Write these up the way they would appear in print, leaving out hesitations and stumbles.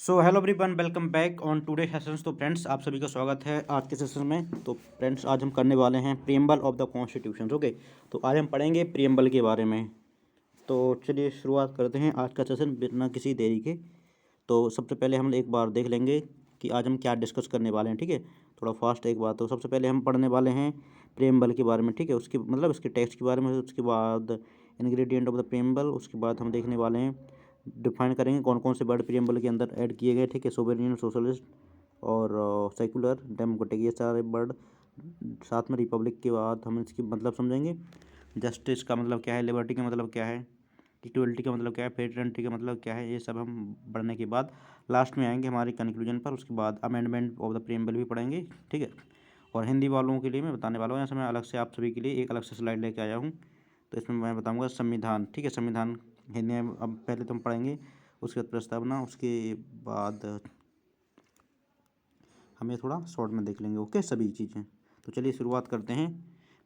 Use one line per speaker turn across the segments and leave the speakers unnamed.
So hello everyone, welcome back on today sessions. तो friends, आप सभी का स्वागत है आज के सेशन में। तो फ्रेंड्स, आज हम करने वाले हैं preamble of the constitution. Okay, तो आज हम पढ़ेंगे प्रीएम्बल के बारे में। तो चलिए शुरुआत करते हैं आज का सेशन बिना किसी देरी के। तो सबसे पहले हम एक बार देख लेंगे कि आज हम क्या डिस्कस करने वाले हैं। ठीक है, थोड़ा फास्ट एक बार। तो सबसे पहले हम पढ़ने वाले हैं प्रीएम्बल के बारे में। ठीक है, उसके मतलब इसके टेक्स्ट के बारे में। उसके बाद इंग्रेडिएंट ऑफ द प्रीएम्बल। उसके बाद हम देखने वाले हैं, डिफाइन करेंगे कौन कौन से वर्ड प्रीएम्बल के अंदर ऐड किए गए। ठीक है, सोवेरियन, सोशलिस्ट और सेकुलर, डेमोक्रेटिक, ये सारे वर्ड। साथ में रिपब्लिक के बाद हम इसकी मतलब समझेंगे। जस्टिस का मतलब क्या है, लिबर्टी का मतलब क्या है, इक्वलिटी का मतलब क्या है, फ्रेटर्निटी का मतलब क्या है, ये सब हम पढ़ने के बाद लास्ट में आएंगे हमारे कंक्लूजन पर। उसके बाद अमेंडमेंट ऑफ द प्रीएम्बल भी पढ़ेंगे। ठीक है, और हिंदी वालों के लिए मैं बताने वाला हूँ, यहाँ से मैं अलग से आप सभी के लिए एक अलग से स्लाइड लेके आया हूँ। तो इसमें मैं बताऊँगा संविधान। ठीक है, संविधान हिंदी में अब पहले तो हम पढ़ेंगे, उसके बाद प्रस्तावना, उसके बाद हमें थोड़ा शॉर्ट में देख लेंगे। ओके, सभी चीज़ें। तो चलिए शुरुआत करते हैं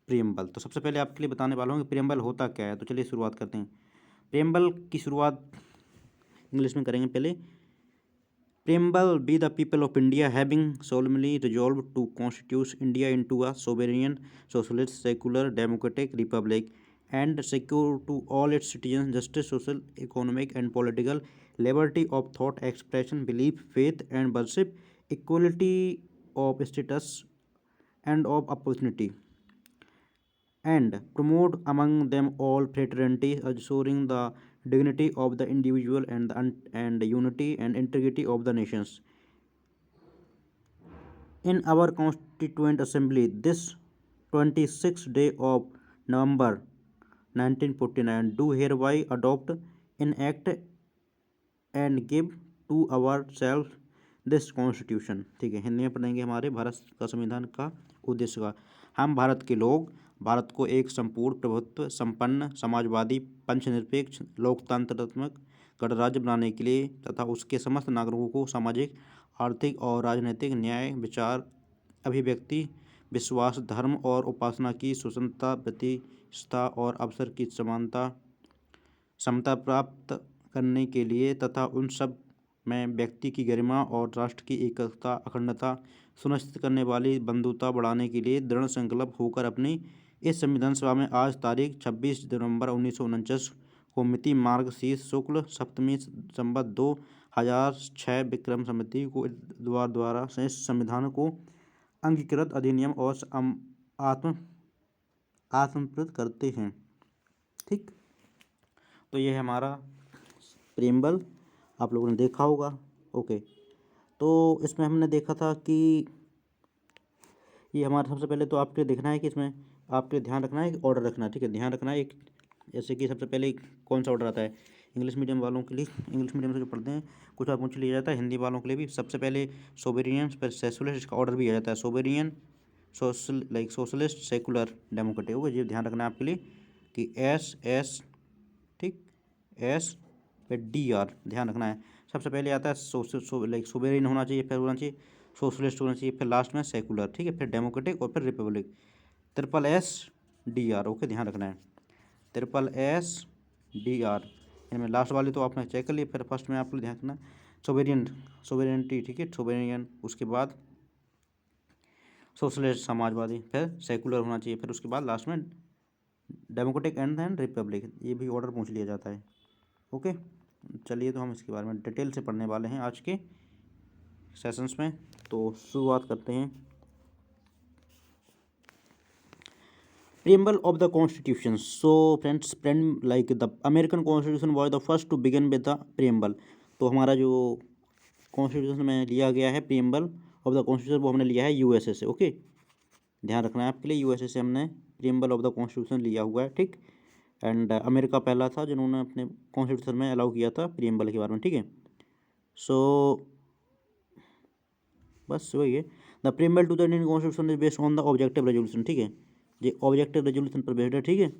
प्रीएम्बल। तो सबसे पहले आपके लिए बताने वाला हूँ कि प्रीएम्बल होता क्या है। तो चलिए शुरुआत करते हैं। प्रीएम्बल की शुरुआत इंग्लिश में करेंगे पहले। Preamble B the people of India having solemnly resolved to constitute India into a sovereign, socialist, secular, democratic republic and secure to all its citizens justice, social, economic and political liberty of thought, expression, belief, faith and worship, equality of status and of opportunity, and promote among them all fraternity, assuring the dignity of the individual and unity and integrity of the nations. In our Constituent Assembly, this 26th day of November 1949, do hereby adopt, enact and give to ourselves this constitution. ठीक है, हिंदी में पढ़ेंगे हमारे भारत का संविधान का उद्देश्य का। हम भारत के लोग भारत को एक संपूर्ण प्रभुत्व संपन्न समाजवादी पंचनिरपेक्ष लोकतंत्रात्मक गणराज्य बनाने के लिए तथा उसके समस्त नागरिकों को सामाजिक, आर्थिक और राजनीतिक न्याय, विचार, अभिव्यक्ति, विश्वास, धर्म और उपासना की स्वतंत्रता, प्रतिष्ठा और अवसर की समानता समता प्राप्त करने के लिए तथा उन सब में व्यक्ति की गरिमा और राष्ट्र की एकता, अखंडता सुनिश्चित करने वाली बंधुता बढ़ाने के लिए दृढ़ संकल्प होकर अपनी इस संविधान सभा में आज तारीख 26 नवंबर 1949 को मिति मार्गशीर्ष शुक्ल सप्तमी संवत 2006 विक्रम संवती को द्वारा से संविधान को अंगीकृत अधिनियम और आत्मप्रत करते हैं। ठीक, तो ये है हमारा प्रीएम्बल, आप लोगों ने देखा होगा। ओके, तो इसमें हमने देखा था कि ये हमारा सबसे पहले तो आपके देखना है कि इसमें आपके ध्यान रखना है, ऑर्डर रखना है। ठीक है, ध्यान रखना है एक, जैसे कि सबसे पहले कौन सा ऑर्डर आता है इंग्लिश मीडियम वालों के लिए, इंग्लिश मीडियम से जो पढ़ते हैं कुछ बार पूछ लिया जाता है, हिंदी वालों के लिए भी सबसे पहले सोवेरियन फिर सेकुलर, इसका ऑर्डर भी आ जाता है sovereign, socialist, secular, democratic. Okay, ये ध्यान रखना है आपके लिए कि एस, ठीक, एस फिर DR ध्यान रखना है। सबसे पहले आता है सोवेरियन होना चाहिए, फिर होना चाहिए सोशलिस्ट होना चाहिए, फिर लास्ट में सेकुलर। ठीक है, फिर डेमोक्रेटिक और फिर रिपब्लिक। SSSDR। ओके, ध्यान रखना है SSSDR। इनमें लास्ट वाले तो आपने चेक कर लिए, फिर फर्स्ट में आपको ध्यान रखना सोवेरियनिटी। ठीक है, सोवेरियन, उसके बाद सोशलिस्ट समाजवादी, फिर सेकुलर होना चाहिए, फिर उसके बाद लास्ट में डेमोक्रेटिक एंड देन रिपब्लिक। ये भी ऑर्डर पूछ लिया जाता है। ओके, चलिए तो हम इसके बारे में डिटेल से पढ़ने वाले हैं आज के सेशंस में। तो शुरुआत करते हैं। Preamble of the constitution. So friends, like the American constitution was the first to begin with the preamble. तो हमारा जो कॉन्स्टिट्यूशन में लिया गया है प्रीएम्बल ऑफ द कॉन्स्टिट्यूशन, वो हमने लिया है USA से। ओके, ध्यान रखना है आपके लिए, USA से हमने प्रीएम्बल ऑफ द कॉन्स्टिट्यूशन लिया हुआ है। ठीक, एंड अमेरिका पहला था जिन्होंने अपने कॉन्स्टिट्यूशन में अलाउ किया था प्रीएम्बल के बारे में। ठीक है, सो बस वही है। The preamble to the Indian constitution is based on the objective resolution. ठीक है, ये ऑब्जेक्टिव रेजोल्यूशन पर बेस्ड है। ठीक है,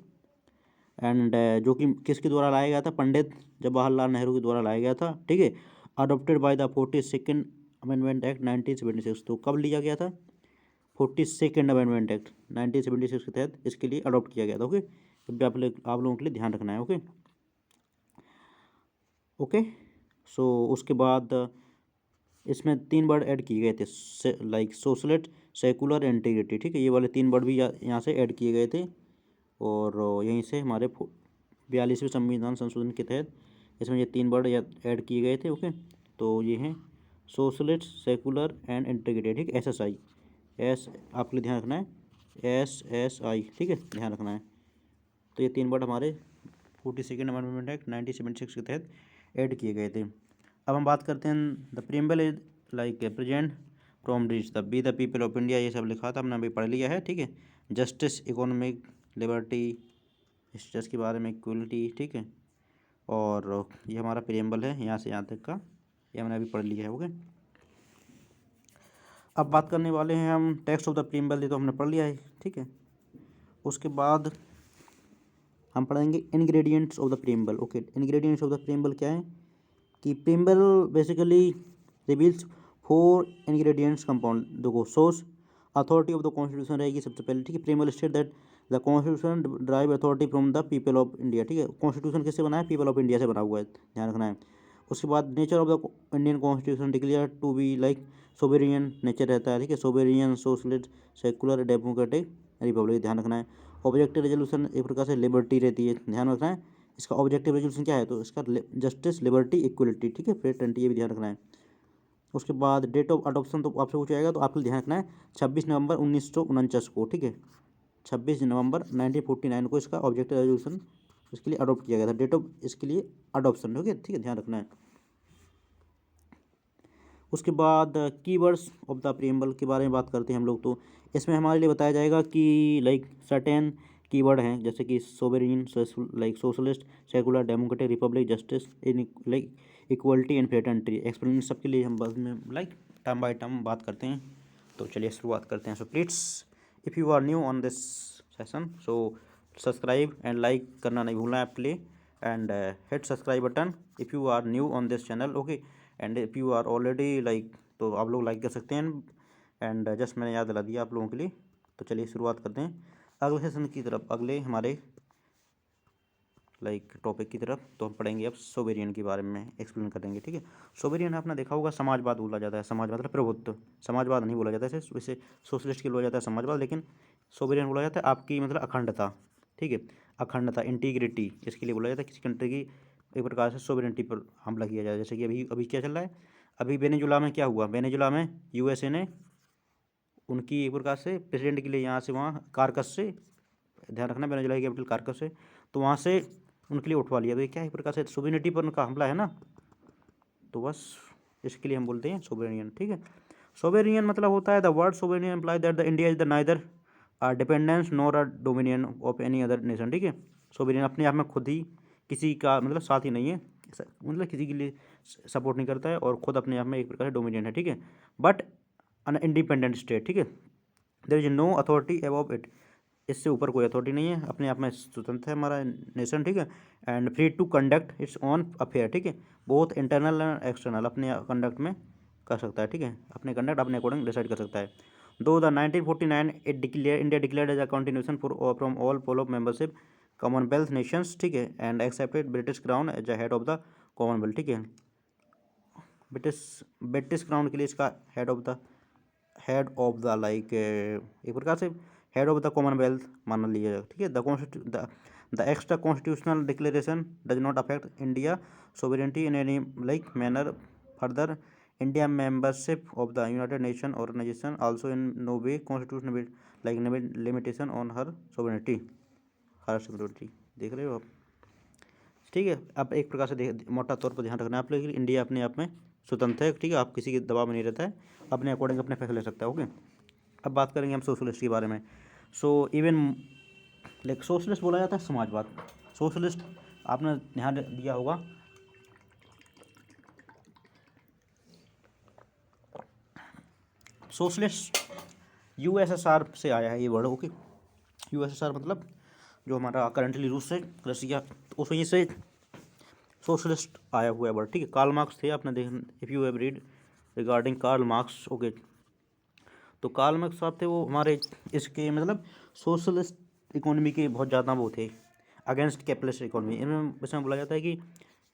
एंड जो कि किसके द्वारा लाया गया था, पंडित जवाहरलाल नेहरू के द्वारा लाया गया था। ठीक है, adopted by the 42nd amendment act 1976। तो कब लिया गया था, 42nd अमेंडमेंट एक्ट 1976 के तहत इसके लिए अडोप्ट किया गया था। ओके, आप लोगों के लिए ध्यान रखना है। ओके, सो उसके बाद इसमें 3 वर्ड ऐड किए गए थे, लाइक सोशलिस्ट, सेकुलर, इंटीग्रिटी। ठीक है, ये वाले 3 वर्ड भी यहाँ से ऐड किए गए थे और यहीं से हमारे 42वें संविधान संशोधन के तहत इसमें ये 3 वर्ड ऐड किए गए थे। ओके, तो ये हैं सोशलिस्ट, सेकुलर एंड इंटीग्रिटी। ठीक है, SSI, एस आपके लिए ध्यान रखना है, SSI। ठीक है, ध्यान रखना है। तो ये 3 वर्ड हमारे 42nd अमेंडमेंट एक्ट 1976 के तहत ऐड किए गए थे। अब हम बात करते हैं the preamble is like present from reach the be the people of India, ये सब लिखा था, हमने अभी पढ़ लिया है। ठीक है, जस्टिस, इकोनॉमिक लिबर्टी, स्टेट्स के बारे में, इक्वलिटी। ठीक है, और ये हमारा प्रीम्बल है यहाँ से यहाँ तक का, ये हमने अभी पढ़ लिया है। ओके, अब बात करने वाले हैं हम टेक्स्ट ऑफ द प्रीम्बल, ये तो हमने पढ़ लिया है। ठीक है, उसके बाद हम पढ़ेंगे ingredients of the preamble. Okay, ingredients of the preamble क्या है कि preamble basically reveals 4 ingredients compound. देखो, source authority of the constitution रहेगी सबसे पहले। ठीक है, preamble state that the constitution drive authority from the people of India. ठीक है, कॉन्स्टिट्यूशन किससे बना है? पीपल ऑफ इंडिया से बना हुआ है, ध्यान रखना है। उसके बाद nature of the Indian constitution declare to be like sovereign nature रहता है। ठीक है, sovereign, socialist, secular, democratic, republic, ध्यान रखना है। ऑब्जेक्टिव रेजोल्यूशन एक प्रकार से लिबर्टी रहती है, ध्यान रखना है। इसका ऑब्जेक्टिव रेजोल्यूशन क्या है? तो इसका जस्टिस, लिबर्टी, इक्वलिटी। ठीक है, फ्रेटर्निटी, ये भी ध्यान रखना है। उसके बाद डेट ऑफ अडॉप्शन तो आपसे पूछा जाएगा, तो आपको ध्यान रखना है 26 नवंबर 1949 को। ठीक है, 26 नवंबर 1949 को इसका ऑब्जेक्टिव रेजोल्यूशन इसके लिए अडॉप्ट किया गया था। डेट ऑफ इसके लिए अडॉप्शन। हो गया, ठीक है, ध्यान रखना है। उसके बाद कीवर्ड्स ऑफ द प्रीएम्बल के बारे में बात करते हैं हम लोग। तो इसमें हमारे लिए बताया जाएगा कि लाइक सर्टेन कीवर्ड हैं, जैसे कि sovereign, like socialist, secular, democratic, Republic, justice, like equality and fraternity. Explain सबके लिए हम बाद में लाइक टर्म बाय टर्म बात करते हैं। तो चलिए शुरुआत करते हैं। So please if you are new on this session, so subscribe and like करना नहीं भूलना है आपके लिए, and hit subscribe button if you are new on this channel. Okay, and if you are already like, तो आप लोग like कर सकते हैं, एंड जस्ट मैंने याद दिला दिया आप लोगों के लिए। तो चलिए शुरुआत करते हैं अगले सेशन की तरफ, अगले हमारे लाइक टॉपिक की तरफ। तो हम पढ़ेंगे अब सोवेरियन के बारे में एक्सप्लेन करेंगे। ठीक है, सोवेरियन आपने देखा होगा समाजवाद बोला जाता है, समाजवाद मतलब प्रभुत्व, समाजवाद नहीं बोला जाता है इसे सोशलिस्ट के बोला जाता है समाजवाद, लेकिन सोवेरियन बोला जाता है आपकी मतलब अखंडता। ठीक है, अखंडता, इंटीग्रिटी, इसके लिए बोला जाता है किसी कंट्री की एक प्रकार से सोवेरियनिटी पर हमला किया जाए। जैसे कि अभी अभी क्या चल रहा है, अभी वेनेजुला में क्या हुआ, वेनेजुला में USA ने उनकी एक प्रकार से प्रेसिडेंट के लिए यहाँ से वहाँ कारकस से, ध्यान रखना वेनेजुला की कैपिटल कारकस से, तो वहाँ से उनके लिए उठवा लिया। तो ये क्या एक प्रकार से सोवेरियनिटी पर उनका हमला है ना, तो बस इसके लिए हम बोलते हैं सोवेरियन। ठीक है, सोवेरियन मतलब होता है the word sovereign imply that the India is the neither dependence nor a dominion of any other nation. ठीक है, सोवेरियन अपने आप में खुद ही किसी का मतलब साथ ही नहीं है, मतलब किसी के लिए सपोर्ट नहीं करता है, और खुद अपने आप में एक प्रकार से डोमिनियन है। ठीक है, बट अन इंडिपेंडेंट स्टेट। ठीक है, there is no authority above it, इससे ऊपर कोई अथॉरिटी नहीं है, अपने आप में स्वतंत्र है हमारा नेशन। ठीक है, and free to conduct its own affair. ठीक है, बोथ इंटरनल एंड एक्सटर्नल अपने कंडक्ट में कर सकता है। ठीक है, अपने कंडक्ट अपने अकॉर्डिंग डिसाइड कर सकता है। Though the 1949 it declare India declared as a continuation for from all pole of membership Commonwealth nations. ठीक है, and accepted British crown as a head of the Commonwealth. ठीक है, ब्रिटिश ब्रिटिश क्राउन के लिए इसका हेड ऑफ द लाइक एक प्रकार से हेड ऑफ द कॉमनवेल्थ मान लिया जाएगा। ठीक है, the extra constitutional declaration does not affect India sovereignty in any like manner further India membership of the United Nation organization also in no way constitution like limitation on her sovereignty, her security. देख रहे हो आप? ठीक है, आप एक प्रकार से मोटा तौर पर ध्यान रखना है आप लोग, इंडिया अपने आप में स्वतंत्र है। ठीक है, आप किसी के दबाव में नहीं रहता है, अपने अकॉर्डिंग अपने फैसले ले सकता है। ओके, अब बात करेंगे हम सोशलिस्ट के बारे में। सो इवन लाइक सोशलिस्ट बोला जाता है समाजवाद। सोशलिस्ट आपने ध्यान दिया होगा, सोशलिस्ट USSR से आया है ये वर्ड। ओके, USSR मतलब जो हमारा करंटली रूस है, रसिया, तो उस वजह से सोशलिस्ट आया हुआ है वर्ड। ठीक है, कार्ल मार्क्स थे, आपने देख, if you have read regarding Karl Marx. Okay, तो कार्ल मार्क्स साहब थे, वो हमारे इसके मतलब सोशलिस्ट इकोनॉमी के बहुत ज़्यादा वो थे, अगेंस्ट कैपिटलिस्ट इकोनॉमी। इनमें इसमें बोला जाता है कि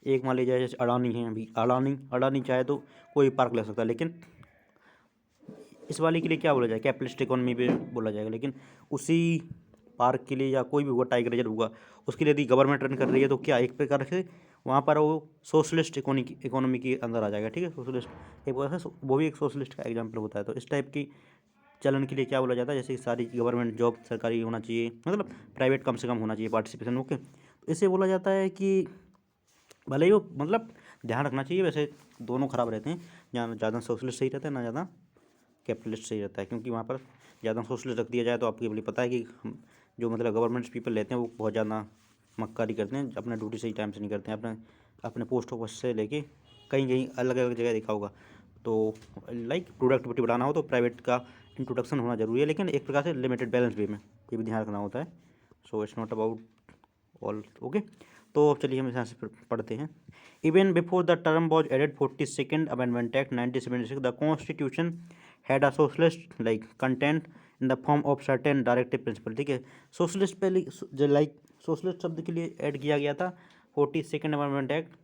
एक मान लीजिए जैसे अडानी है, अभी अडानी चाहे तो कोई पार्क ले सकता है, लेकिन इस वाले के लिए क्या बोला जाए, कैपिटलिस्ट इकोनॉमी पे बोला जाएगा। लेकिन उसी पार्क के लिए या कोई भी हुआ, टाइगर रिजर्व हुआ, उसके लिए यदि गवर्नमेंट रन कर रही है तो क्या एक प्रकार से वहाँ पर वो सोशलिस्ट इकोनॉमी के अंदर आ जाएगा। ठीक है, सोशलिस्ट एक प्रकार से वो भी एक सोशलिस्ट का एग्जाम्पल होता है। तो इस टाइप की चलन के लिए क्या बोला जाता है, जैसे कि सारी गवर्नमेंट जॉब सरकारी होना चाहिए, मतलब प्राइवेट कम से कम होना चाहिए पार्टिसिपेशन। ओके, तो इससे बोला जाता है कि भले ही वो, मतलब ध्यान रखना चाहिए, वैसे दोनों खराब रहते हैं, जहाँ ज़्यादा सोशलिस्ट सही रहता है, ना ज़्यादा कैपिटलिस्ट सही रहता है। क्योंकि वहाँ पर ज़्यादा सोशलिस्ट रख दिया जाए तो आपको ये भी पता है कि जो मतलब गवर्नमेंट पीपल लेते हैं वो बहुत ज़्यादा मक्कारी करते हैं, अपना ड्यूटी सही टाइम से नहीं करते हैं, अपने पोस्ट ऑफिस से लेके कहीं कहीं अलग अलग जगह देखा होगा। तो लाइक प्रोडक्टिविटी बढ़ाना हो तो प्राइवेट का इंट्रोडक्शन होना जरूरी है, लेकिन एक प्रकार से लिमिटेड बैलेंस वे में, ये भी ध्यान रखना होता है। So it's not about all. Okay, तो अब चलिए हम यहाँ से पढ़ते हैं। Even before the term was added 42nd amendment act 1976 the constitution had a socialist like content in the form of certain directive principle. ठीक है, सोशलिस्ट पहले जो लाइक सोशलिस्ट शब्द के लिए ऐड किया गया था 42nd अमेंडमेंट एक्ट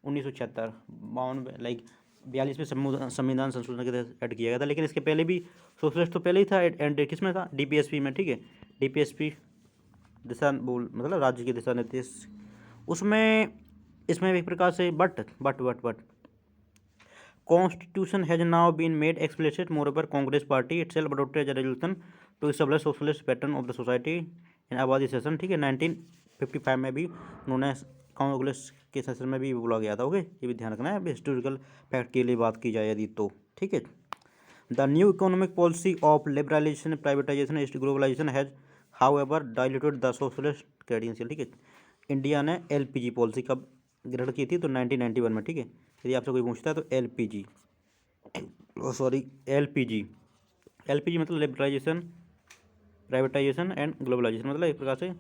1976, 52 लाइक 42वें संविधान संशोधन के तहत ऐड किया गया था। लेकिन इसके पहले भी सोशलिस्ट तो पहले ही था, एंड किस में था, डीपीएसपी में। ठीक है, डीपीएसपी दिशा बोल मतलब राज्य के दिशा निर्देश, उसमें इसमें एक प्रकार से but constitution has now been made explicit. Moreover Congress party itself adopted as a resolution to establish socialist pattern of the society in Avadi session. ठीक है, 1955 में भी उन्होंने कांग्रेस के सेशन में भी बोला गया था। ओके, ये भी ध्यान रखना है, अभी हिस्टोरिकल फैक्ट के लिए बात की जाए यदि तो। ठीक है, the new economic policy of liberalization privatization globalization has however diluted the socialist credential. ठीक है, इंडिया ने एलपीजी पॉलिसी कब ग्रहण की थी, तो 1991 में। ठीक है, यदि आपसे कोई पूछता है तो एलपीजी एलपीजी मतलब लिबरलाइजेशन प्राइवेटाइजेशन एंड ग्लोबलाइजेशन, मतलब एक प्रकार से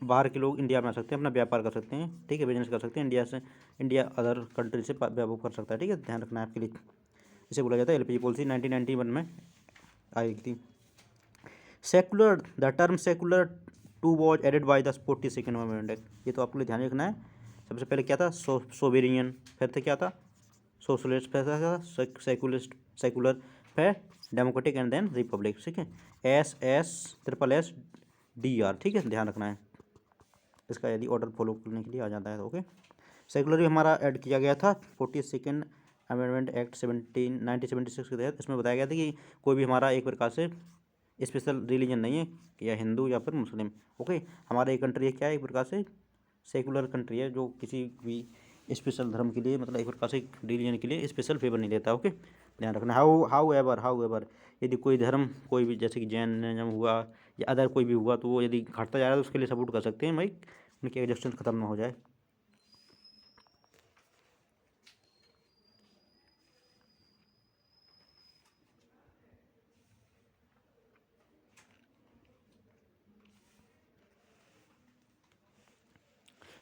बाहर के लोग इंडिया में आ सकते हैं, अपना व्यापार कर सकते हैं। ठीक है, बिजनेस कर सकते हैं इंडिया अदर कंट्री से व्यापार कर सकता है। ठीक है, ध्यान रखना है आपके लिए, इसे बोला जाता है एलपीजी पॉलिसी 1991 में आई थी। Secular the term secular to was added by the 42nd amendment act, ये तो आपको ध्यान रखना है। सबसे पहले क्या था, सोवेरियन, फिर से क्या था, सोशलिस्ट, फिर क्या था, सेकुलर, फिर डेमोक्रेटिक एंड देन रिपब्लिक। ठीक है, SSSSDR। ठीक है, ध्यान रखना है इसका, यदि ऑर्डर फॉलो करने के लिए आ जाता है तो। ओके, सेकुलर भी हमारा ऐड किया गया था 42nd अमेंडमेंट एक्ट 1976 के तहत। इसमें बताया गया था कि कोई भी हमारा एक प्रकार से स्पेशल रिलीजन नहीं है, या हिंदू या फिर मुस्लिम। ओके, हमारा एक कंट्री है क्या है, एक प्रकार से सेकुलर कंट्री है, जो किसी भी स्पेशल धर्म के लिए, मतलब एक प्रकार से रिलीजन के लिए स्पेशल फेवर नहीं देता। ओके, ध्यान रखना। हाउ एवर यदि कोई धर्म, कोई भी जैसे कि जैनिज्म हुआ या अदर कोई भी हुआ, तो वो यदि घटता जा रहा है तो उसके लिए सपोर्ट कर सकते हैं भाई, उनकी एग्जिस्टेंस खत्म ना हो जाए।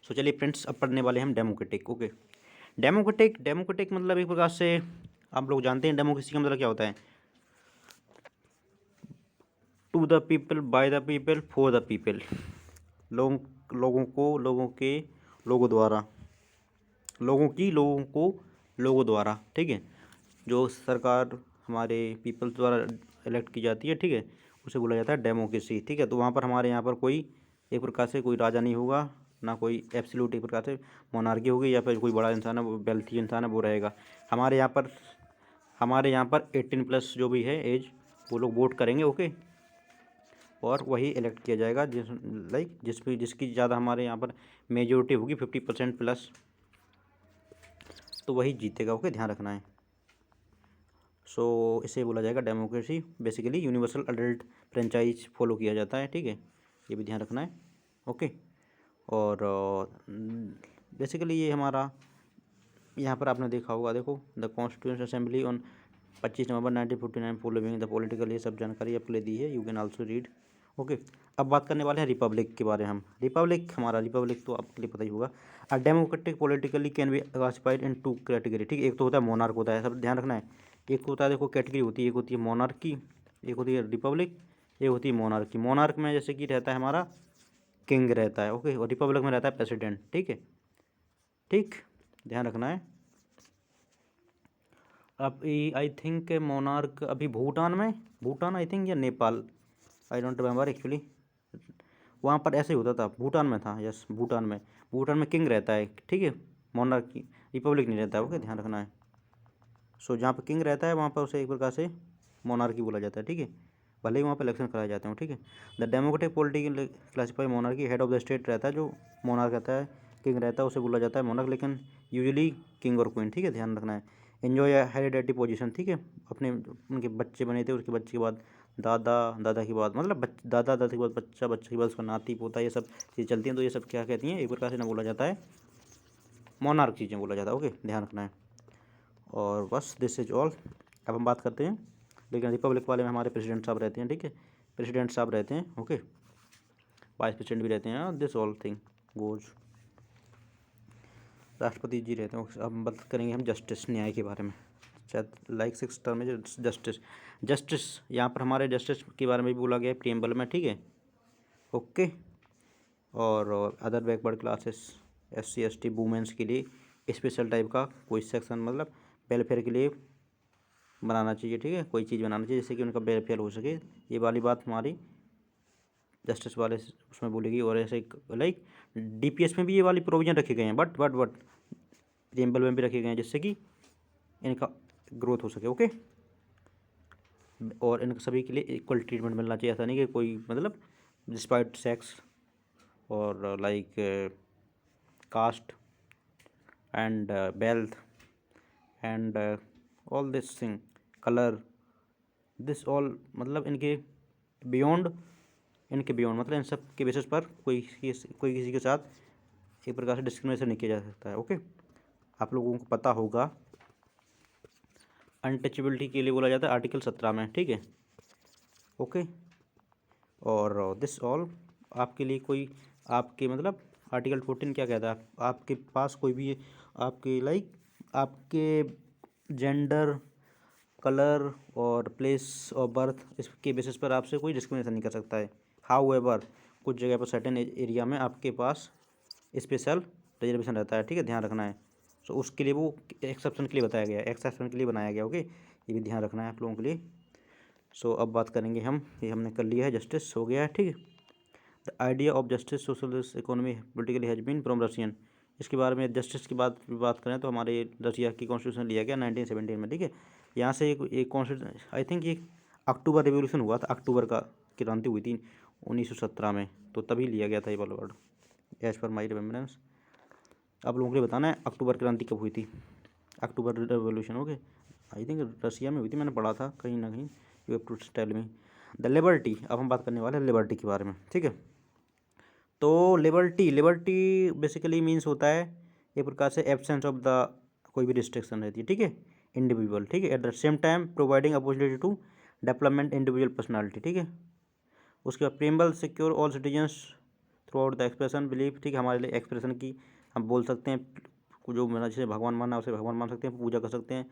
सो चलिए फ्रेंड्स, अब पढ़ने वाले हम डेमोक्रेटिक। ओके, डेमोक्रेटिक मतलब एक प्रकार से आप लोग जानते हैं डेमोक्रेसी का मतलब क्या होता है, to the people by the people for the people, लोगों को लोगों के लोगों द्वारा, लोगों को लोगों द्वारा। ठीक है, जो सरकार हमारे पीपल द्वारा इलेक्ट की जाती है, ठीक है, उसे बोला जाता है डेमोक्रेसी। ठीक है, तो वहाँ पर हमारे यहाँ पर कोई एक प्रकार से कोई राजा नहीं होगा, ना कोई एब्सोल्यूट एक प्रकार से मोनार्की होगी, या फिर कोई बड़ा इंसान है, वो वेल्थी इंसान है वो रहेगा। हमारे यहाँ पर 18+ जो भी है एज, वो लोग वोट करेंगे। ओके, और वही इलेक्ट किया जाएगा जिसकी ज़्यादा हमारे यहाँ पर मेजोरिटी होगी 50% प्लस, तो वही जीतेगा। ओके, ध्यान रखना है। सो इसे बोला जाएगा democracy. Basically universal adult franchise follow किया जाता है। ठीक है, ये भी ध्यान रखना है। ओके, और बेसिकली ये हमारा यहाँ पर आपने देखा होगा, देखो the constitution assembly on 25 November 1949 following the political, ये सब जानकारी आपके लिए दी है, you can also read. Okay, अब बात करने वाले हैं रिपब्लिक के बारे में हम। रिपब्लिक तो आपके लिए पता ही होगा। A democratic politically can be classified in 2 category. ठीक है, एक तो होता है मोनार्क होता है, सब ध्यान रखना है। एक होता है, देखो कैटेगरी होती है, एक होती है मोनार्की, एक होती है रिपब्लिक, एक होती है मोनार्की। मोनार्क में जैसे कि रहता है हमारा किंग रहता है। ओके, और रिपब्लिक में रहता है प्रेसिडेंट। ठीक है, ठीक, ध्यान रखना है। अब आई थिंक मोनार्क अभी भूटान आई थिंक या Nepal, I don't remember actually. वहाँ पर ऐसे ही होता था, भूटान में था, यस भूटान में किंग रहता है, ठीक है, मोनार्क की रिपब्लिक नहीं रहता है, ओके ध्यान रखना है। सो जहाँ पर किंग रहता है वहाँ पर उसे एक प्रकार से मोनार्की बोला जाता है, ठीक है, भले ही वहाँ पर इलेक्शन कराए जाते हैं, ठीक है। The democratic political classify monarchy, head of the state रहता है जो मोनार्क रहता है, किंग रहता है उसे बोला जाता है मोनार्क, लेकिन यूजुअली किंग और क्वीन, ठीक है, ध्यान रखना है। एंजॉय हेरिडेटरी पोजीशन, ठीक है, अपने उनके बच्चे बने थे, उसके बच्चे के बाद दादा के बाद मतलब दादा के बाद बच्चे के बाद उसका नाती पोता, ये सब चीज़ें चलती हैं, तो ये सब क्या कहती हैं, एक प्रकार से ना बोला जाता है मोनार्क चीज़ें बोला जाता है, ओके ध्यान रखना है। और बस दिस इज ऑल। अब हम बात करते हैं, लेकिन रिपब्लिक वाले में हमारे प्रेसिडेंट साहब रहते हैं, ठीक है, प्रेसिडेंट साहब रहते हैं, ओके, वाइस प्रेसिडेंट भी रहते हैं, दिस ऑल थिंग गोज, राष्ट्रपति जी रहते हैं। अब बात करेंगे हम जस्टिस, न्याय के बारे में, शायद लाइक 6 टर्म में जस्टिस यहाँ पर हमारे जस्टिस के बारे में भी बोला गया है प्रीएम्बल में, ठीक है, ओके। और other backward classes, SC ST women's के लिए स्पेशल टाइप का कोई सेक्शन, मतलब वेलफेयर के लिए बनाना चाहिए, ठीक है, कोई चीज़ बनाना चाहिए जिससे कि उनका वेलफेयर हो सके, ये वाली बात हमारी जस्टिस वाले उसमें बोलेगी। और ऐसे लाइक DPS में भी ये वाली प्रोविजन रखे गए हैं, बट प्रीएम्बल में भी रखे गए हैं जिससे कि इनका ग्रोथ हो सके, ओके। और इन सभी के लिए इक्वल ट्रीटमेंट मिलना चाहिए, ऐसा नहीं कि कोई मतलब डिस्पाइट सेक्स और like caste and wealth and all this thing, colour, this all, मतलब इनके बियॉन्ड मतलब इन सब के बेसिस पर कोई किसी के साथ एक प्रकार से डिस्क्रिमिनेशन नहीं किया जा सकता है, ओके। आप लोगों को पता होगा अनटचेबिलिटी के लिए बोला जाता है आर्टिकल 17 में, ठीक है, ओके। और दिस ऑल आपके लिए कोई आपके मतलब आर्टिकल 14 क्या कहता है, आपके पास कोई भी आपके लाइक आपके जेंडर, कलर और प्लेस ऑफ बर्थ, इसके बेसिस पर आपसे कोई डिस्क्रिमिनेशन नहीं कर सकता है। हाउएवर कुछ जगह पर सर्टेन एरिया में आपके पास स्पेशल रिजर्वेशन रहता है, ठीक है, ध्यान रखना है। सो उसके लिए वो एक्सेप्शन के लिए बताया गया है, एक्सेप्शन के लिए बनाया गया, ओके, ये भी ध्यान रखना है आप लोगों के लिए। सो अब बात करेंगे हम, ये हमने कर लिया है, जस्टिस हो गया है, ठीक है। The idea of justice social economy politically has been from Russian, इसके बारे में जस्टिस की बात करें तो हमारे रशिया की कॉन्स्टिट्यूशन लिया गया 1917 में, ठीक है। यहाँ से एक कॉन्स्टिट्यूशन, आई थिंक ये अक्टूबर रिवोल्यूशन हुआ था, अक्टूबर का क्रांति हुई थी 1917 में, तो तभी लिया गया था ये वाला वर्ड, एज पर माई रिमेम्बरेंस। आप लोगों को बताना है अक्टूबर क्रांति कब हुई थी, October revolution, okay, I think Russia में हुई थी, मैंने पढ़ा था कहीं ना कहीं, you have to tell me. The liberty, अब हम बात करने वाले हैं लिबर्टी के बारे में, ठीक है। तो लिबर्टी बेसिकली मीन्स होता है एक प्रकार से एब्सेंस ऑफ द कोई भी रिस्ट्रिक्शन रहती है, ठीक है, इंडिविजुअल, ठीक है, at the same time providing opportunity to development individual personality, ठीक है। उसके बाद preamble secure all citizens throughout the expression belief, ठीक है, हमारे लिए एक्सप्रेशन की हम बोल सकते हैं, जो मेरा जिसे भगवान मानना है उसे भगवान मान सकते हैं, पूजा कर सकते हैं,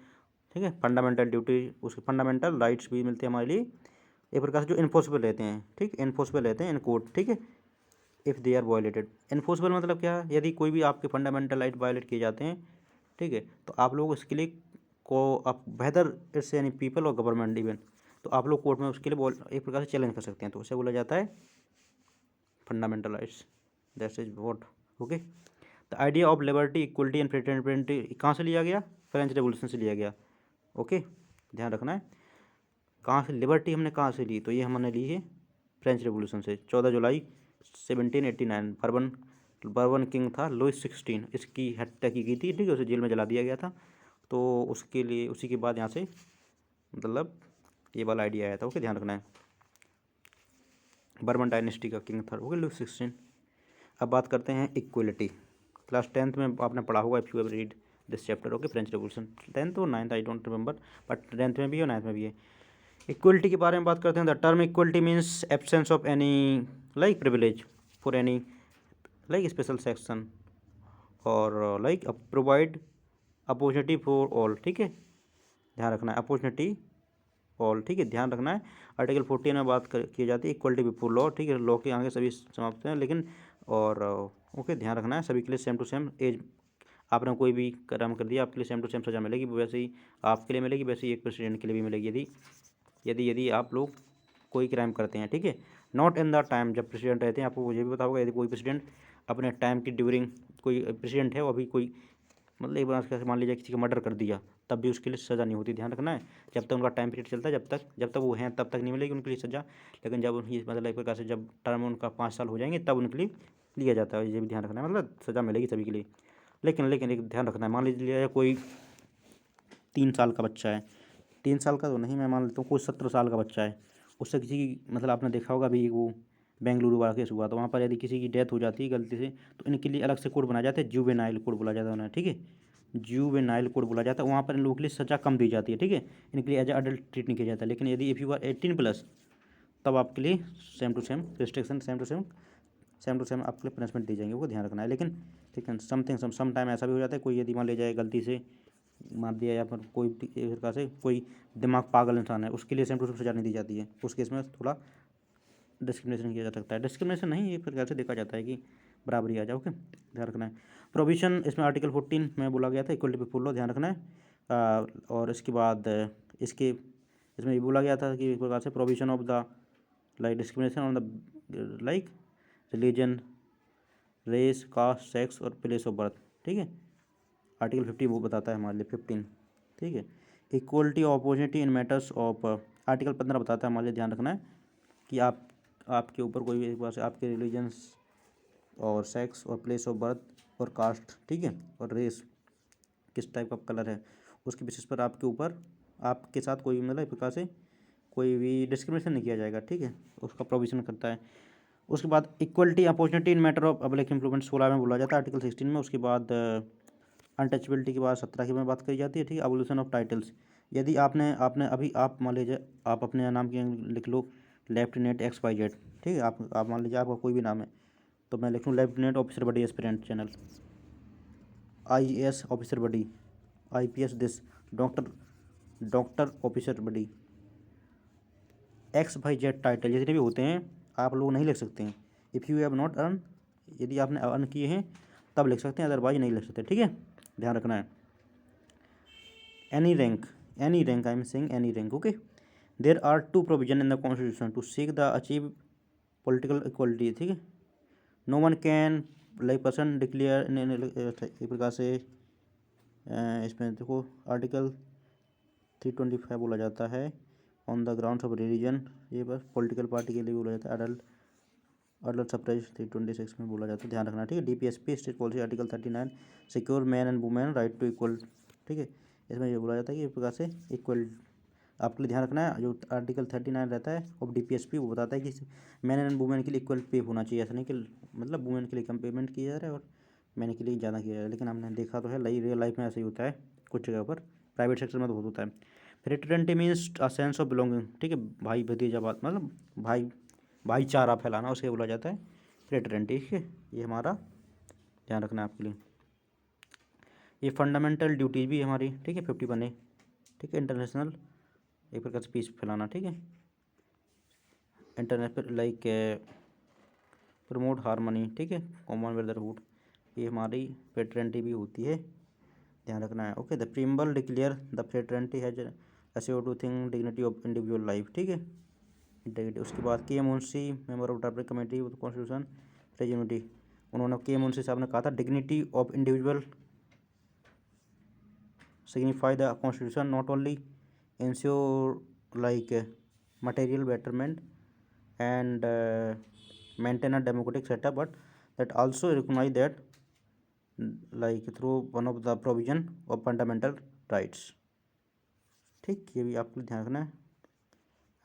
ठीक है। फंडामेंटल ड्यूटी, उसके फंडामेंटल राइट्स भी मिलते हैं हमारे लिए एक प्रकार से, जो इन्फोर्सेबल रहते हैं, ठीक, इन्फोर्सेबल रहते हैं इन कोर्ट, ठीक है, if they are violated. Enforceable मतलब क्या है, यदि कोई भी आपके फंडामेंटल राइट वायलेट किए जाते हैं, ठीक है, तो आप लोग इसके लिए को आप बेहतर इट्स यानी पीपल और गवर्नमेंट इवन, तो आप लोग कोर्ट में उसके लिए एक प्रकार से चैलेंज कर सकते हैं, तो उसे बोला जाता है fundamental rights, that's is what, okay. The idea of liberty equality and fraternity कहाँ से लिया गया, फ्रेंच रेवोल्यूशन से लिया गया, ओके, ध्यान रखना है। कहाँ से लिबर्टी हमने कहाँ से ली, तो ये हमने ली है फ्रेंच रेवोल्यूशन से, 14 जुलाई 1789, बर्बन किंग था लुइस 16, इसकी हत्या की गई थी, ठीक है, उसे जेल में जला दिया गया था, तो उसके लिए उसी के बाद यहाँ से मतलब ये वाला आइडिया आया था, ओके, ध्यान रखना है। बर्बन डायनेस्टी का किंग था, ओके, लुइस 16। अब बात करते हैं इक्वलिटी, क्लास 10th में आपने पढ़ा होगा, if you have read this chapter, okay, French revolution, 10th और 9th I don't remember, but 10th में भी और 9th में भी है। इक्वलिटी के बारे में बात करते हैं, the term equality means absence of any like privilege for any like special section और like provide opportunity for all, ठीक है, ध्यान रखना है, अपॉर्चुनिटी ऑल, ठीक है, ध्यान रखना है। आर्टिकल 14 में बात की जाती है इक्वलिटी बिफोर लॉ, ठीक है, लॉ के आगे सभी समाप्त हैं, लेकिन और ओके, ध्यान रखना है, सभी के लिए सेम टू सेम एज आपने कोई भी क्राइम कर दिया, आपके लिए सेम टू सेम सज़ा मिलेगी, वैसे ही आपके लिए मिलेगी, वैसे ही एक प्रेसिडेंट के लिए भी मिलेगी, यदि यदि यदि आप लोग कोई क्राइम करते हैं, ठीक है। नॉट इन द टाइम, जब प्रेसिडेंट रहते हैं, आपको ये भी पता होगा, यदि कोई प्रेसिडेंट अपने टाइम की ड्यूरिंग, कोई प्रेसिडेंट है वो अभी कोई मतलब एक बार कैसे मान लीजिए किसी का मर्डर कर दिया, तब भी उसके लिए सज़ा नहीं होती, ध्यान रखना है। जब तक उनका टाइम पीरियड चलता है, जब तक वो हैं तब तक नहीं मिलेगी उनके लिए सज़ा, लेकिन जब उनकी मतलब एक प्रकार से जब टर्म उनका 5 साल हो जाएंगे तब उनके लिए लिया जाता है, ये भी ध्यान रखना है, मतलब सज़ा मिलेगी सभी के लिए। लेकिन एक ध्यान रखना है, मान लीजिए कोई 3 साल का बच्चा है, 3 साल का तो नहीं, मैं मान लेता हूँ कोई 17 साल का बच्चा है, उससे किसी की मतलब आपने देखा होगा अभी वो बेंगलुरु वाला केस हुआ, तो वहाँ पर यदि किसी की डेथ हो जाती है गलती से, तो इनके लिए अलग से कोड बनाया जाता है, जुवेनाइल कोड बोला जाता है उन्हें, ठीक है। जुवेनाइल कोड बोला जाता है, वहाँ पर इन लोगों के लिए सज़ा कम दी जाती है, ठीक है। इनके लिए एज ए अडल्ट ट्रीट नहीं किया जाता है। लेकिन यदि इफ़ यू आर 18+ तब आपके लिए same to same restriction, same to same आपके लिए पनिशमेंट दी जाएंगे, वो ध्यान रखना है। लेकिन सम टाइम ऐसा भी हो जाता है, कोई यदि मान ले जाए गलती से मार दिया, या फिर कोई एक प्रकार से कोई दिमाग पागल इंसान है, उसके लिए सेम टू सेम सज़ा नहीं दी जाती है, उस केस में थोड़ा डिस्क्रिमिनेशन किया जा सकता है, डिस्क्रिमिनेशन नहीं, एक प्रकार से देखा जाता है कि बराबरी आ जाए, ओके, ध्यान रखना है। प्रोविजन इसमें आर्टिकल 14 में बोला गया था, इक्वलिटी बिफोर लॉ, ध्यान रखना है। और इसके बाद इसके इसमें ये बोला गया था कि एक प्रकार से provision of the like discrimination on the like religion, race, caste, sex और प्लेस ऑफ बर्थ, ठीक है। आर्टिकल 50 वो बताता है हमारे लिए 15, ठीक है। Equality of opportunity in matters of, article 15 बताता है हमारे लिए, ध्यान रखना है कि आपके ऊपर कोई भी एक बार से आपके रिलीजन्स और सेक्स और प्लेस ऑफ बर्थ और कास्ट, ठीक है, और रेस, किस टाइप का कलर है, उसके बेसिस पर आपके ऊपर आपके साथ कोई मतलब एक प्रकार से कोई भी डिस्क्रिमिनेशन नहीं किया जाएगा, ठीक है, उसका प्रोविजन करता है। उसके बाद equality opportunity in matter of public employment 16 में बोला जाता है, आर्टिकल 16 में। उसके बाद अनटचबिलिटी के बाद 17 की में बात करी जाती है, ठीक है। एवोल्यूशन ऑफ टाइटल्स, यदि आपने आपने अभी आप मान लीजिए आप अपने नाम की लिख लो लेफ्टिनेंट XYZ, ठीक है। आप मान लीजिए आपका कोई भी नाम है, तो मैं लिख लूँ lieutenant officer buddy aspirant general, IAS officer buddy, IPS this, doctor officer buddy, XYZ title जितने भी होते हैं आप लोग नहीं लिख सकते हैं। If you have not earn, यदि आपने अर्न किए हैं तब लिख सकते हैं, अदरवाइज नहीं लिख सकते, ठीक है, ध्यान रखना है। Any rank I am saying any rank, okay. There are 2 provision in the constitution to seek the achieve political equality, ठीक है। No one can like person declare एक प्रकार से इसमें देखो आर्टिकल 325 बोला जाता है on the grounds of religion, ये बस पॉलिटिकल पार्टी के लिए बोला जाता है। अडल्ट सप्रेज 326 में बोला जाता है, ध्यान रखना, ठीक है। DPSP state policy article 39 secure man and women right to equal, ठीक है। इसमें ये बोला जाता है कि एक प्रकार से इक्वल, आपके लिए ध्यान रखना है, जो आर्टिकल 39 रहता है ऑफ DPSP वो बताता है कि मैन एंड वुमेन के लिए इक्वल पे होना चाहिए, ऐसा नहीं कि मतलब वुमेन के लिए कम पेमेंट किया जा रहा है और मैन के लिए ज़्यादा किया जा रहा है। लेकिन हमने देखा तो है रियल लाइफ में ऐसे ही होता है, कुछ जगह पर प्राइवेट सेक्टर में तो बहुत होता है। Fraternity means a sense of belonging, ठीक है, भाई भतीजावाद मतलब भाईचारा फैलाना, उसे बोला जाता है फ्रेटर्निटी, ठीक है। ये हमारा ध्यान रखना है आपके लिए। ये फंडामेंटल ड्यूटीज भी हमारी, ठीक है, 51A, ठीक है। इंटरनेशनल एक प्रकार से पीस फैलाना, ठीक है। इंटरनेशनल लाइक प्रमोट हारमोनी, ठीक है, कॉमन ब्रदरहुड, ये हमारी फ्रेटर्निटी भी होती है, ध्यान रखना है, okay. The preamble declare the fraternity has assured two thing dignity of individual life, ठीक है, इंटीग्रिटी। उसके बाद K Munshi member of drafting committee with constitution रेजियूनिटी, उन्होंने के मुंशी साहब ने कहा था dignity of individual signify the constitution not only insure like material betterment and maintain a democratic setup, but that also recognize that like through one of the provision of fundamental rights, ठीक, ये भी आपको ध्यान रखना है।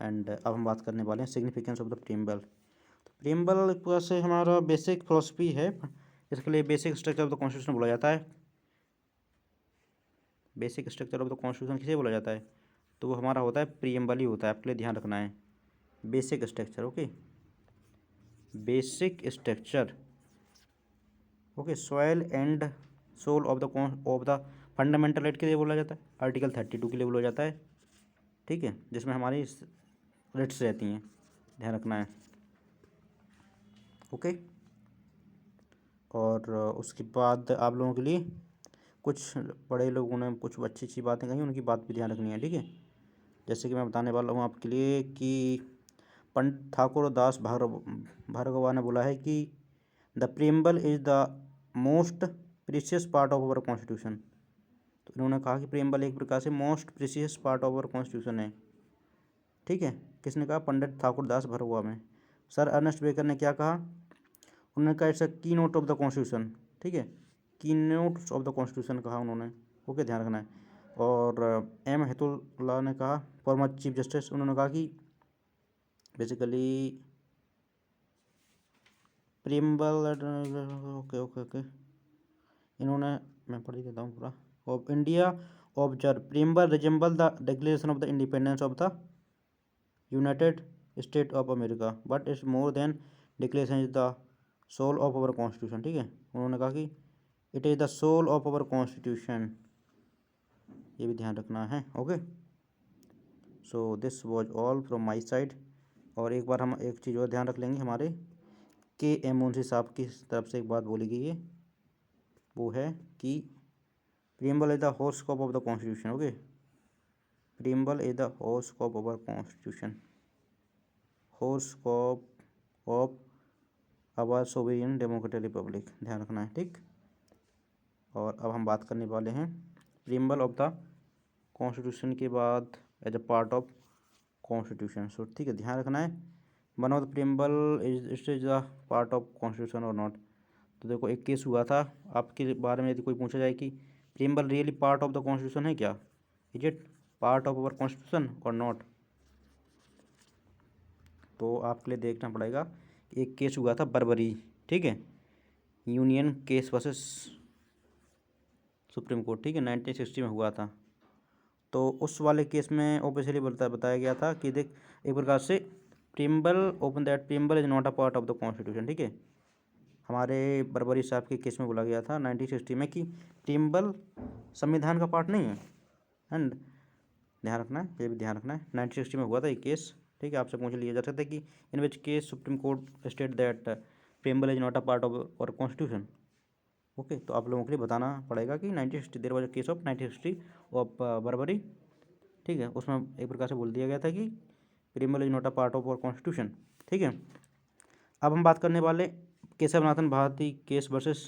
And अब हम बात करने वाले हैं सिग्निफिकेंस ऑफ द प्रीम्बल। तो प्रीम्बल एक तरह से हमारा बेसिक फिलोसफी है, इसके लिए basic structure of the constitution बोला जाता है। Basic structure of the constitution किसे बोला जाता है, तो वो हमारा होता है प्रीम्बल ही होता है, आपके लिए ध्यान रखना है। Basic structure, okay, basic structure, okay. Soil and soul of the fundamental right के लिए बोला जाता है, आर्टिकल 32 के लिए बोला जाता है, ठीक है, जिसमें हमारी राइट्स रहती हैं, ध्यान रखना है, ओके। और उसके बाद आप लोगों के लिए कुछ बड़े लोगों ने कुछ अच्छी अच्छी बातें कही, उनकी बात भी ध्यान रखनी है, ठीक है। जैसे कि मैं बताने वाला हूँ आपके लिए कि पंडित ठाकुर दास भार्गवा ने बोला है कि the preamble is the most precious part of our constitution. तो इन्होंने कहा कि प्रीम्बल एक प्रकार से most precious part of our constitution है, ठीक है। किसने कहा? पंडित ठाकुर दास भार्गवा में। सर अर्नेस्ट बेकर ने क्या कहा? उन्होंने कहा इट्स अ की नोट ऑफ द कॉन्स्टिट्यूशन, ठीक है, की नोट्स ऑफ द कॉन्स्टिट्यूशन कहा उन्होंने, ओके, ध्यान रखना है। और एम हितुल्लाह ने कहा फॉर्मर चीफ जस्टिस, उन्होंने कहा कि basically preamble, okay okay okay, इन्होंने, मैं पढ़ ही देता हूँ पूरा। Of India observe preamble resemble the declaration of the independence of the United State of America but it's more than declaration is the soul of our constitution, ठीक है। उन्होंने कहा कि it is the soul of our constitution, ये भी ध्यान रखना है, okay. So this was all from my side. और एक बार हम एक चीज़ और ध्यान रख लेंगे, हमारे के एम मुंशी साहब की तरफ से एक बात बोली गई है, वो है कि preamble is the horoscope of the constitution, okay. Preamble is the horoscope of our constitution, horoscope of our sovereign democratic republic, ध्यान रखना है, ठीक। और अब हम बात करने वाले हैं प्रीम्बल ऑफ द कॉन्स्टिट्यूशन के बाद as a part of constitution, so ठीक है, ध्यान रखना है one of the preamble is the part of constitution और नॉट। तो देखो एक केस हुआ था, आपके बारे में यदि कोई पूछा जाए कि preamble really part of the constitution है क्या, is it part of our constitution और नॉट, तो आपके लिए देखना पड़ेगा। एक केस हुआ था बर्बरी, ठीक है, union case versus supreme court, ठीक है, 1960 में हुआ था। तो उस वाले केस में ऑब्वियसली बताया गया था कि देख एक प्रकार से preamble open that preamble is not a part of the constitution, ठीक है। हमारे बर्बरी साहब के केस में बोला गया था 1960 में कि प्रीम्बल संविधान का पार्ट नहीं है, एंड ध्यान रखना है, ये भी ध्यान रखना है, 1960 में हुआ था ये केस, ठीक है। आपसे पूछ लिया जा सकता है कि in which case supreme court state that preamble is not a part of our constitution, okay. तो आप लोगों के लिए बताना पड़ेगा कि 1960 there was a case of 1960 of Berubari, ठीक है, उसमें एक प्रकार से बोल दिया गया था कि preamble is not a part of our constitution, ठीक है। अब हम बात करने वाले Kesavananda Bharati case versus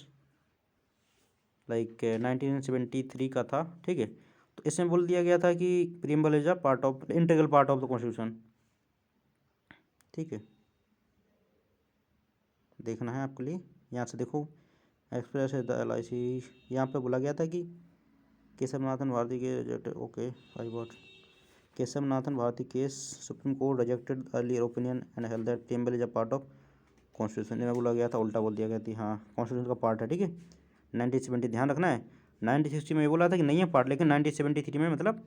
like 1973 का था, ठीक है। तो इसमें बोल दिया गया था कि preamble is a part of integral part of the constitution, ठीक है, देखना है आपके लिए। यहाँ से देखो एक्सप्रेस द LIC, यहाँ पे बोला गया था कि केशवनाथन भारती के, okay I what Kesavananda Bharati case supreme court rejected earlier opinion and held that preamble is a part of constitution, में बोला गया था, उल्टा बोल दिया गया था, हाँ कॉन्स्टिट्यूशन का पार्ट है, ठीक है। 1970 ध्यान रखना है, 1960 में ये बोला था कि नहीं है पार्ट, लेकिन 1973 में मतलब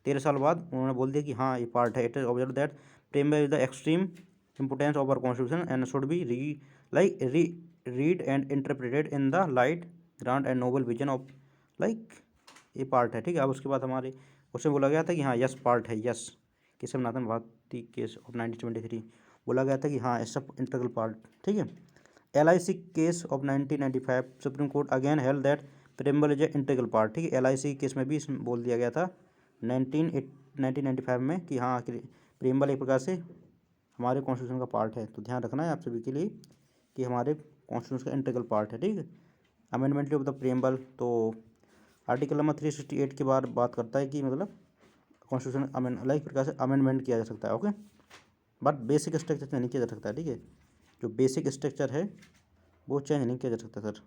13 साल बाद उन्होंने बोल दिया कि हाँ ये पार्ट है। It is observe that preamble is the extreme importance of our constitution and should be read and interpreted in the light grand and noble vision of like, ये पार्ट है, ठीक है। अब उसके बाद हमारे उसमें बोला गया था कि हाँ यस पार्ट है, यस केशवनाथन भारती केस ऑफ 1973 बोला गया था कि हाँ इट्स इंटीग्रल पार्ट, ठीक है। LIC case of 1995 supreme court again held that preamble is a integral part, ठीक है। LIC केस में भी इसमें बोल दिया गया था 1995 में कि हाँ प्रीम्बल एक प्रकार से हमारे कॉन्स्टिट्यूशन का पार्ट है। तो ध्यान रखना है आप सभी के लिए कि हमारे कॉन्स्टिट्यूशन का इंटीग्रल पार्ट है, ठीक है। अमेंडमेंट ऑफ द प्रीम्बल, तो आर्टिकल नंबर 368 के बाद बात करता है कि मतलब कॉन्स्टिट्यूशन लाइक प्रकार से अमेंडमेंट किया जा सकता है, ओके, बट बेसिक स्ट्रक्चर से नहीं किया जा सकता है, ठीक है। जो बेसिक स्ट्रक्चर है वो चेंज नहीं किया जा सकता सर।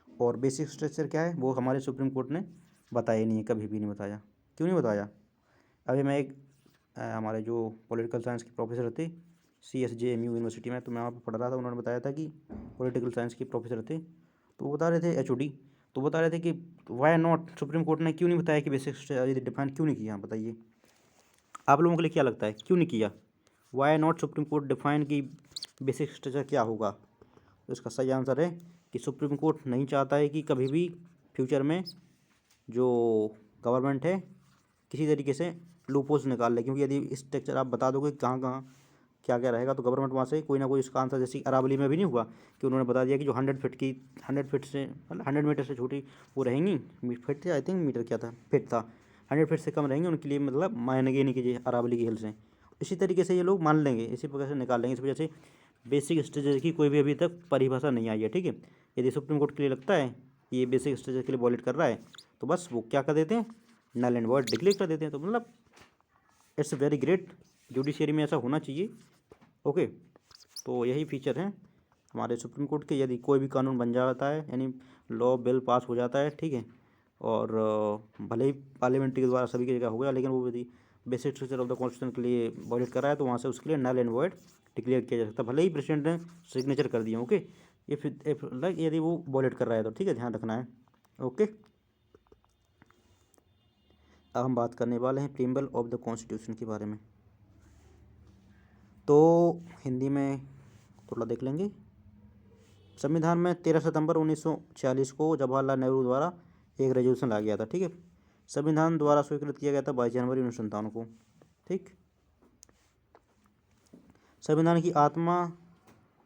और बेसिक स्ट्रक्चर क्या है वो हमारे सुप्रीम कोर्ट ने बताया ही नहीं है, कभी भी नहीं बताया। क्यों नहीं बताया? अभी मैं एक हमारे जो पॉलिटिकल साइंस के प्रोफेसर थे CSJMU यूनिवर्सिटी में, तो मैं वहाँ पर पढ़ रहा था, उन्होंने बताया था कि पॉलिटिकल साइंस के प्रोफेसर थे, तो वो बता रहे थे HOD, तो बता रहे थे कि वाई नॉट, सुप्रीम कोर्ट ने क्यों नहीं बताया कि बेसिक स्ट्रक्चर डिफाइन क्यों नहीं किया, बताइए आप लोगों के लिए क्या लगता है क्यों नहीं किया? Why not Supreme Court define कि बेसिक स्ट्रक्चर क्या होगा? तो इसका सही आंसर है कि सुप्रीम कोर्ट नहीं चाहता है कि कभी भी फ्यूचर में जो गवर्नमेंट है किसी तरीके से लूपोल्स निकाल ले, क्योंकि यदि स्ट्रक्चर आप बता दोगे कहाँ कहाँ क्या क्या रहेगा, तो गवर्नमेंट वहाँ से कोई ना कोई इसका आंसर, जैसे अरावली में भी नहीं हुआ कि उन्होंने बता दिया कि जो 100 फीट से मतलब 100 मीटर से छोटी वो रहेंगी, फीट थे आई थिंक, मीटर क्या था, फीट था, 100 फीट से कम रहेंगे उनके लिए मतलब मानेंगे नहीं कीजिए अरावली की हिल से। इसी तरीके से ये लोग मान लेंगे, इसी प्रकार से निकाल लेंगे। इस वजह से बेसिक स्ट्रेटजी की कोई भी अभी तक परिभाषा नहीं आई है, ठीक है। यदि सुप्रीम कोर्ट के लिए लगता है कि ये बेसिक स्ट्रेटजी के लिए वॉलेट कर रहा है, तो बस वो क्या कर देते हैं, नल एंड वॉइड डिक्लेयर कर देते हैं। तो मतलब इट्स वेरी ग्रेट, जुडिशरी में ऐसा होना चाहिए। ओके, तो यही फीचर है हमारे सुप्रीम कोर्ट के। यदि कोई भी कानून बन जाता है, यानी लॉ बिल पास हो जाता है, ठीक है, और भले ही पार्लियामेंट्री के द्वारा सभी की जगह हो गया, लेकिन वो यदि basic structure of the constitution के लिए वॉलेट कर रहा है, तो वहाँ से उसके लिए नल एंड वॉइड डिक्लेयर किया जा सकता है, भले ही प्रेसिडेंट ने सिग्नेचर कर दिए। ओके, इफ लाइक यदि वो वॉलेट कर रहा है तो ठीक है, ध्यान रखना है। ओके, अब हम बात करने वाले हैं प्रीम्बल ऑफ द कॉन्स्टिट्यूशन के बारे में। तो हिंदी में थोड़ा देख लेंगे। संविधान में 13 सितंबर 1946 को जवाहरलाल नेहरू द्वारा एक रेजोल्यूशन लाया गया था, ठीक है। संविधान द्वारा स्वीकृत किया गया था 22 जनवरी 1957 को, ठीक। संविधान की आत्मा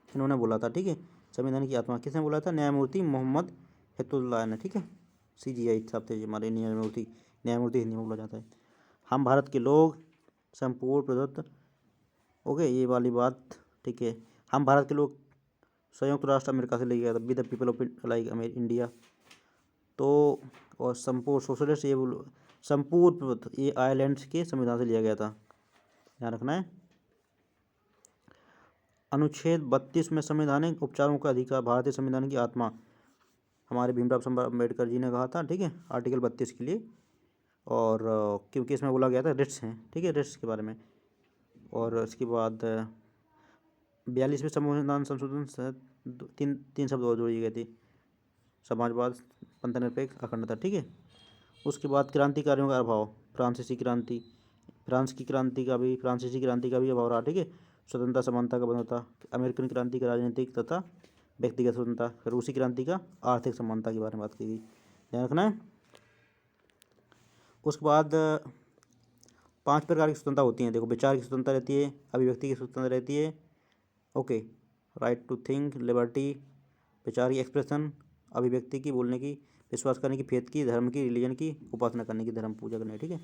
इन्होंने बोला था, ठीक है। संविधान की आत्मा किसने बोला था, न्यायमूर्ति मोहम्मद हितुल्लाह ने, ठीक है। CGI साहब थे हमारे न्यायमूर्ति, न्यायमूर्ति हिंदी में बोला जाता है। हम भारत के लोग संपूर्ण प्रदत्त, ओके, ये वाली बात, ठीक है। हम भारत के लोग संयुक्त राष्ट्र अमेरिका से ले गया था, B the people of like India. तो और संपूर्ण सोशलिस्ट, ये संपूर्ण ये आयरलैंड के संविधान से लिया गया था, ध्यान रखना है। अनुच्छेद 32 में संवैधानिक उपचारों का अधिकार, भारतीय संविधान की आत्मा हमारे भीमराव अम्बेडकर जी ने कहा था, ठीक है, आर्टिकल 32 के लिए। और क्योंकि इसमें बोला गया था रिट्स हैं, ठीक है, रिट्स के बारे में। और इसके बाद 42वें संविधान संशोधन से तीन शब्द और जोड़ी गए थे, समाजवाद, पंथनिरपेक्ष, अखंडता, ठीक है। उसके बाद क्रांतिकारियों का अभाव, फ्रांसीसी क्रांति, फ्रांसीसी क्रांति का भी अभाव रहा, ठीक है। स्वतंत्रता समानता का बंधुता, अमेरिकन क्रांति का राजनीतिक तथा व्यक्तिगत स्वतंत्रता, रूसी क्रांति का आर्थिक समानता के बारे में बात की गई, ध्यान रखना है। उसके बाद 5 प्रकार की स्वतंत्रता होती हैं, देखो, विचार की स्वतंत्रता रहती है, अभिव्यक्ति की स्वतंत्रता रहती है, okay, right to think, liberty, विचार की एक्सप्रेशन, अभिव्यक्ति की, बोलने की, विश्वास करने की, फेथ की, धर्म की, रिलीजन की, उपासना करने की, धर्म पूजा करने की, ठीक है।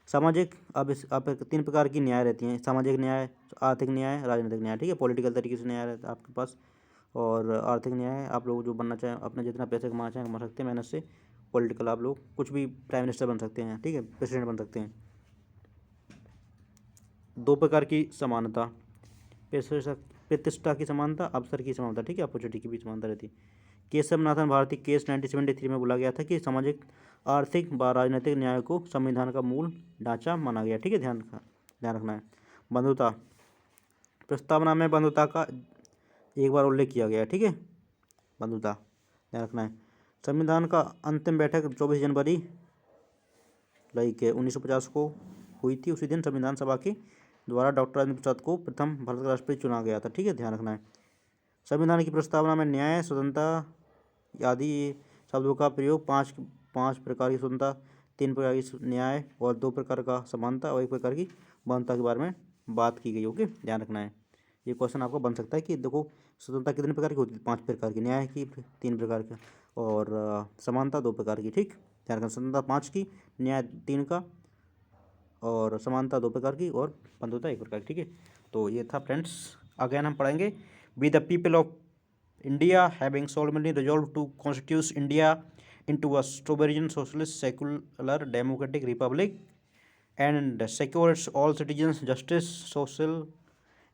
सामाजिक, अब 3 प्रकार की न्याय रहती हैं, सामाजिक न्याय, आर्थिक न्याय, राजनीतिक न्याय, ठीक है। पॉलिटिकल तरीके से न्याय रहता है आपके पास। और आर्थिक न्याय, आप लोग जो बनना चाहें, अपने जितना पैसे कमाना चाहें कमा सकते हैं मेहनत से। पॉलिटिकल, आप लोग कुछ भी प्राइम मिनिस्टर बन सकते हैं, ठीक है, प्रेसिडेंट बन सकते हैं। 2 प्रकार की समानता, प्रतिष्ठा की समानता, अवसर की समानता, ठीक है, अपॉर्चुनिटी की भी समानता रहती है। केशवनाथन भारती केस 1973 में बोला गया था कि सामाजिक, आर्थिक व राजनीतिक न्याय को संविधान का मूल ढांचा माना गया, ठीक है, ध्यान रखना है। बंधुता, प्रस्तावना में बंधुता का एक बार उल्लेख किया गया है, ठीक है, बंधुता, ध्यान रखना है। संविधान का अंतिम बैठक 24 जनवरी 1950 को हुई थी। उसी दिन संविधान सभा के द्वारा डॉक्टर राजेंद्र प्रसाद को प्रथम भारत का राष्ट्रपति चुना गया था, ठीक है, ध्यान रखना है। संविधान की प्रस्तावना में न्याय, स्वतंत्रता आदि शब्दों का प्रयोग, पाँच प्रकार की स्वतंत्रता, 3 प्रकार की न्याय और 2 प्रकार का समानता और 1 प्रकार की बंधुता के बारे में बात की गई। ओके, ध्यान रखना है। ये क्वेश्चन आपको बन सकता है कि देखो, स्वतंत्रता कितने प्रकार की होती है, 5 प्रकार की, न्याय की 3 प्रकार का, और समानता 2 प्रकार की, ठीक, ध्यान रखना। स्वतंत्रता 5 की, न्याय 3 का, और समानता 2 प्रकार की, और बंधुता 1 प्रकार की, ठीक है। तो ये था फ्रेंड्स। अगेन हम पढ़ेंगे, we the people of India having solemnly resolved to constitute India into a sovereign socialist secular democratic republic and secures all citizens justice, social,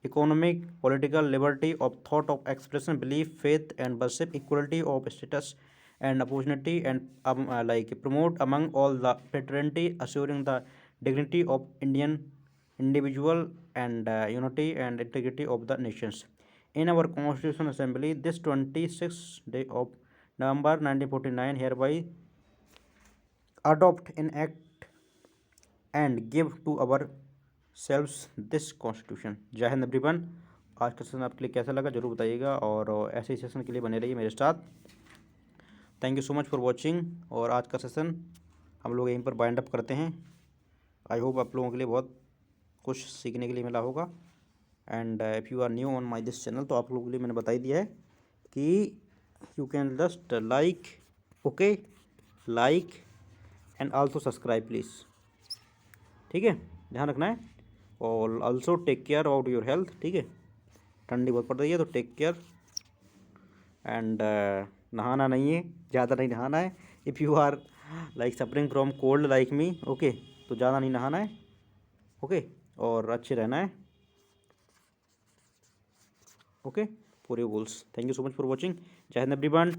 economic, political liberty of thought, of expression, belief, faith and worship, equality of status and opportunity, and promote among all the fraternity, assuring the dignity of Indian individual and unity and integrity of the nations. In our Constitutional Assembly, this 26th day of November 1949, hereby adopt, enact and give to ourselves this Constitution. जय Hind everyone. आज का session आपके लिए कैसा लगा जरूर बताइएगा, और ऐसे ही सेशन के लिए बने रहिए मेरे साथ। Thank you so much for watching. और आज का सेशन हम लोग यहीं पर बाइंड अप करते हैं। आई होप आप लोगों के लिए बहुत कुछ सीखने के लिए मिला होगा। And if you are new on my this channel, तो आप लोगों के लिए मैंने बता ही दिया है कि you can just like, okay, like and also subscribe please, ठीक है, ध्यान रखना है। और also take care about your health, ठीक है, ठंडी बहुत पड़ रही है तो टेक केयर। एंड नहाना नहीं है, ज़्यादा नहीं नहाना है। If you are like suffering from cold like me, okay, तो ज़्यादा नहीं नहाना है, ओके, और अच्छे रहना है, okay, for your goals. Thank you so much for watching. जय हिंद एवरीवन।